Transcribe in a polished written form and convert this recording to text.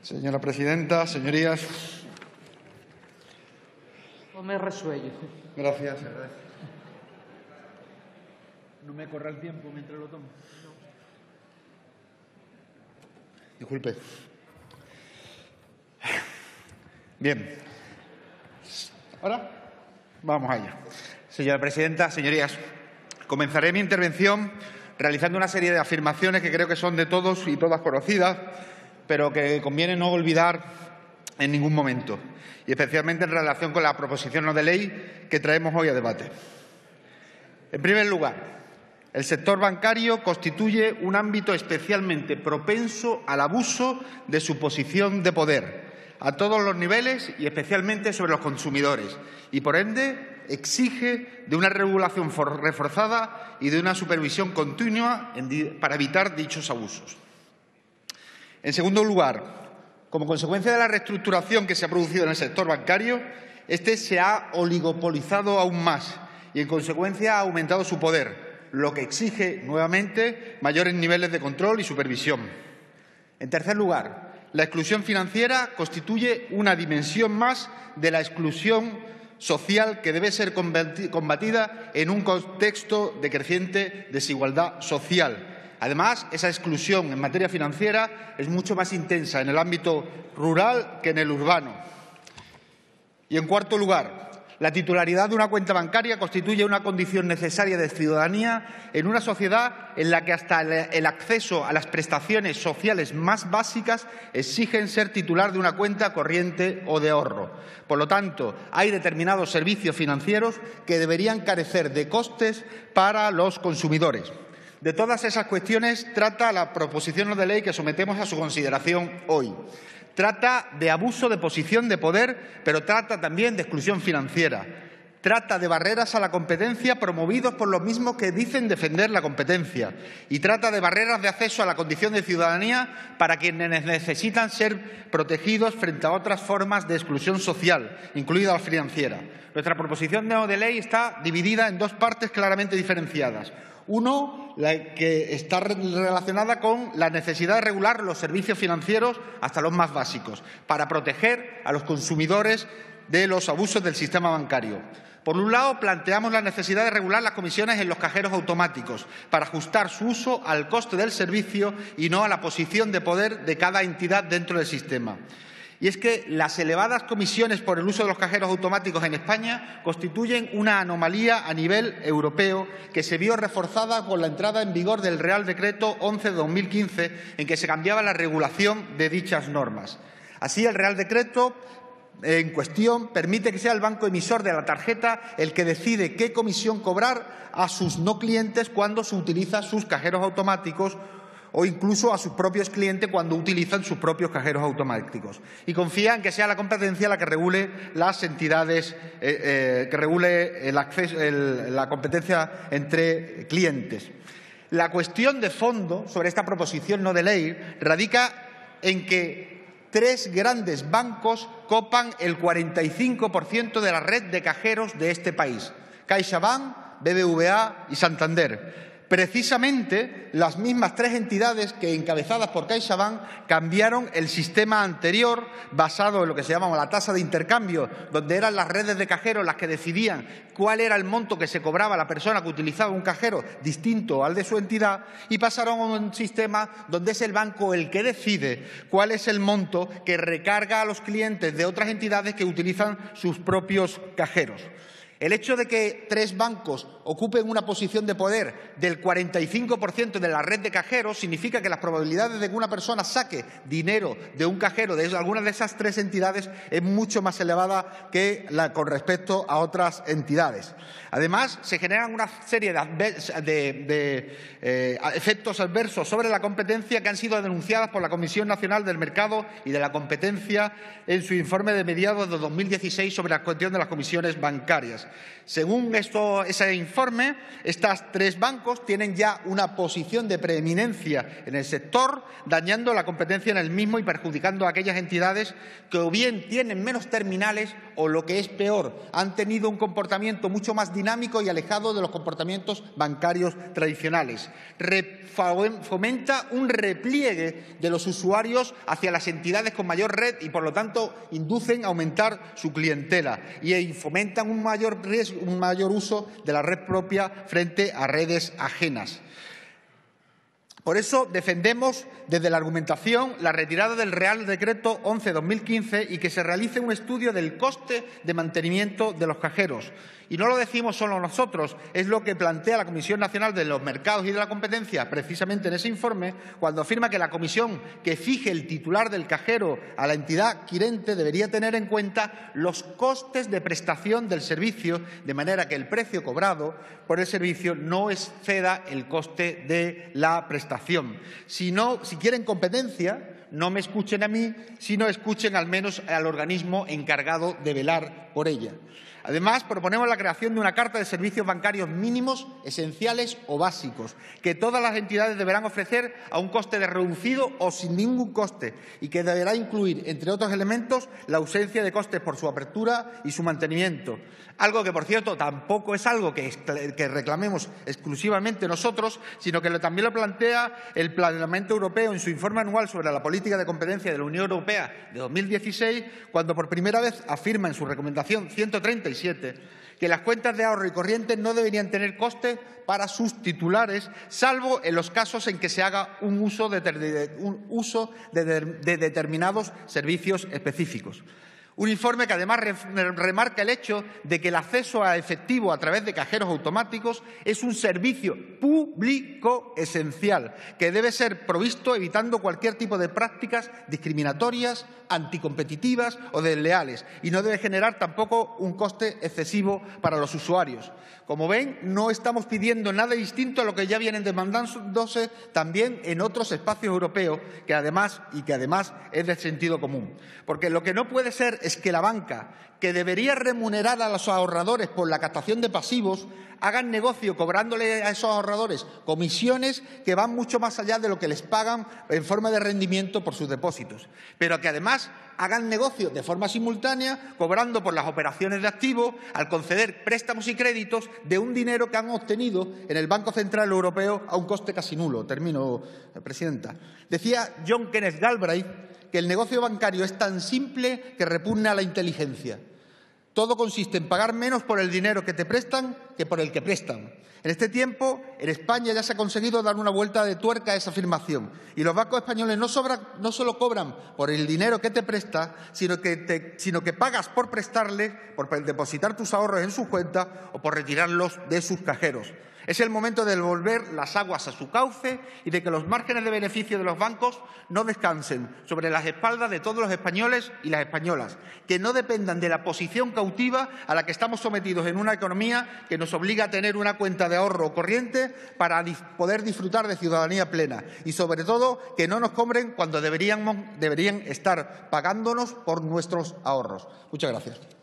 Señora presidenta, señorías. Tome resuello. Gracias. No me corra el tiempo mientras lo tomo. Disculpe. Bien. Ahora vamos allá. Señora presidenta, señorías, comenzaré mi intervención realizando una serie de afirmaciones que creo que son de todos y todas conocidas, pero que conviene no olvidar en ningún momento, y especialmente en relación con la proposición no de ley que traemos hoy a debate. En primer lugar, el sector bancario constituye un ámbito especialmente propenso al abuso de su posición de poder, a todos los niveles y especialmente sobre los consumidores, y por ende exige de una regulación reforzada y de una supervisión continua para evitar dichos abusos. En segundo lugar, como consecuencia de la reestructuración que se ha producido en el sector bancario, este se ha oligopolizado aún más y, en consecuencia, ha aumentado su poder, lo que exige nuevamente mayores niveles de control y supervisión. En tercer lugar, la exclusión financiera constituye una dimensión más de la exclusión social que debe ser combatida en un contexto de creciente desigualdad social. Además, esa exclusión en materia financiera es mucho más intensa en el ámbito rural que en el urbano. Y, en cuarto lugar, la titularidad de una cuenta bancaria constituye una condición necesaria de ciudadanía en una sociedad en la que hasta el acceso a las prestaciones sociales más básicas exigen ser titular de una cuenta corriente o de ahorro. Por lo tanto, hay determinados servicios financieros que deberían carecer de costes para los consumidores. De todas esas cuestiones trata la proposición no de ley que sometemos a su consideración hoy. Trata de abuso de posición de poder, pero trata también de exclusión financiera. Trata de barreras a la competencia promovidos por los mismos que dicen defender la competencia. Y trata de barreras de acceso a la condición de ciudadanía para quienes necesitan ser protegidos frente a otras formas de exclusión social, incluida la financiera. Nuestra proposición no de ley está dividida en dos partes claramente diferenciadas. Uno, la que está relacionada con la necesidad de regular los servicios financieros hasta los más básicos, para proteger a los consumidores de los abusos del sistema bancario. Por un lado, planteamos la necesidad de regular las comisiones en los cajeros automáticos, para ajustar su uso al coste del servicio y no a la posición de poder de cada entidad dentro del sistema. Y es que las elevadas comisiones por el uso de los cajeros automáticos en España constituyen una anomalía a nivel europeo que se vio reforzada con la entrada en vigor del Real Decreto 11 de 2015, en que se cambiaba la regulación de dichas normas. Así, el Real Decreto en cuestión permite que sea el banco emisor de la tarjeta el que decide qué comisión cobrar a sus no clientes cuando se utiliza sus cajeros automáticos, o incluso a sus propios clientes cuando utilizan sus propios cajeros automáticos. Y confía en que sea la competencia la que regule las entidades, que regule el acceso, la competencia entre clientes. La cuestión de fondo sobre esta proposición no de ley radica en que tres grandes bancos copan el 45% de la red de cajeros de este país: CaixaBank, BBVA y Santander. Precisamente las mismas tres entidades que, encabezadas por CaixaBank, cambiaron el sistema anterior basado en lo que se llamaba la tasa de intercambio, donde eran las redes de cajeros las que decidían cuál era el monto que se cobraba a la persona que utilizaba un cajero distinto al de su entidad, y pasaron a un sistema donde es el banco el que decide cuál es el monto que recarga a los clientes de otras entidades que utilizan sus propios cajeros. El hecho de que tres bancos ocupen una posición de poder del 45% de la red de cajeros significa que las probabilidades de que una persona saque dinero de un cajero de alguna de esas tres entidades es mucho más elevada que con respecto a otras entidades. Además, se generan una serie de efectos adversos sobre la competencia que han sido denunciadas por la Comisión Nacional del Mercado y de la Competencia en su informe de mediados de 2016 sobre la cuestión de las comisiones bancarias. Según ese informe, estos 3 bancos tienen ya una posición de preeminencia en el sector, dañando la competencia en el mismo y perjudicando a aquellas entidades que o bien tienen menos terminales o, lo que es peor, han tenido un comportamiento mucho más dinámico y alejado de los comportamientos bancarios tradicionales. Fomenta un repliegue de los usuarios hacia las entidades con mayor red y, por lo tanto, inducen a aumentar su clientela y fomentan un mayor uso de la red propia frente a redes ajenas. Por eso defendemos desde la argumentación la retirada del Real Decreto 11/2015 y que se realice un estudio del coste de mantenimiento de los cajeros. Y no lo decimos solo nosotros, es lo que plantea la Comisión Nacional de los Mercados y de la Competencia, precisamente en ese informe, cuando afirma que la comisión que fije el titular del cajero a la entidad adquirente debería tener en cuenta los costes de prestación del servicio, de manera que el precio cobrado por el servicio no exceda el coste de la prestación. Si quieren competencia, no me escuchen a mí, sino escuchen al menos al organismo encargado de velar por ella. Además, proponemos la creación de una carta de servicios bancarios mínimos, esenciales o básicos, que todas las entidades deberán ofrecer a un coste reducido o sin ningún coste y que deberá incluir, entre otros elementos, la ausencia de costes por su apertura y su mantenimiento. Algo que, por cierto, tampoco es algo que reclamemos exclusivamente nosotros, sino que también lo plantea el Parlamento Europeo en su informe anual sobre la política de competencia de la Unión Europea de 2016, cuando por primera vez afirma en su recomendación 137 que las cuentas de ahorro y corriente no deberían tener coste para sus titulares, salvo en los casos en que se haga un uso de determinados servicios específicos. Un informe que además remarca el hecho de que el acceso a efectivo a través de cajeros automáticos es un servicio público esencial que debe ser provisto evitando cualquier tipo de prácticas discriminatorias, anticompetitivas o desleales, y no debe generar tampoco un coste excesivo para los usuarios. Como ven, no estamos pidiendo nada distinto a lo que ya vienen demandándose también en otros espacios europeos, que además es de sentido común. Porque lo que no puede ser es que la banca, que debería remunerar a los ahorradores por la captación de pasivos, hagan negocio cobrándole a esos ahorradores comisiones que van mucho más allá de lo que les pagan en forma de rendimiento por sus depósitos, pero que además hagan negocio de forma simultánea cobrando por las operaciones de activos al conceder préstamos y créditos de un dinero que han obtenido en el Banco Central Europeo a un coste casi nulo. Termino, Presidenta. Decía John Kenneth Galbraith que el negocio bancario es tan simple que repugna a la inteligencia. Todo consiste en pagar menos por el dinero que te prestan que por el que prestan. En este tiempo, en España ya se ha conseguido dar una vuelta de tuerca a esa afirmación y los bancos españoles no solo cobran por el dinero que te presta, sino que pagas por prestarle, por depositar tus ahorros en sus cuentas o por retirarlos de sus cajeros. Es el momento de devolver las aguas a su cauce y de que los márgenes de beneficio de los bancos no descansen sobre las espaldas de todos los españoles y las españolas, que no dependan de la posición cautiva a la que estamos sometidos en una economía que nos obliga a tener una cuenta de ahorro corriente para poder disfrutar de ciudadanía plena y, sobre todo, que no nos cobren cuando deberían estar pagándonos por nuestros ahorros. Muchas gracias.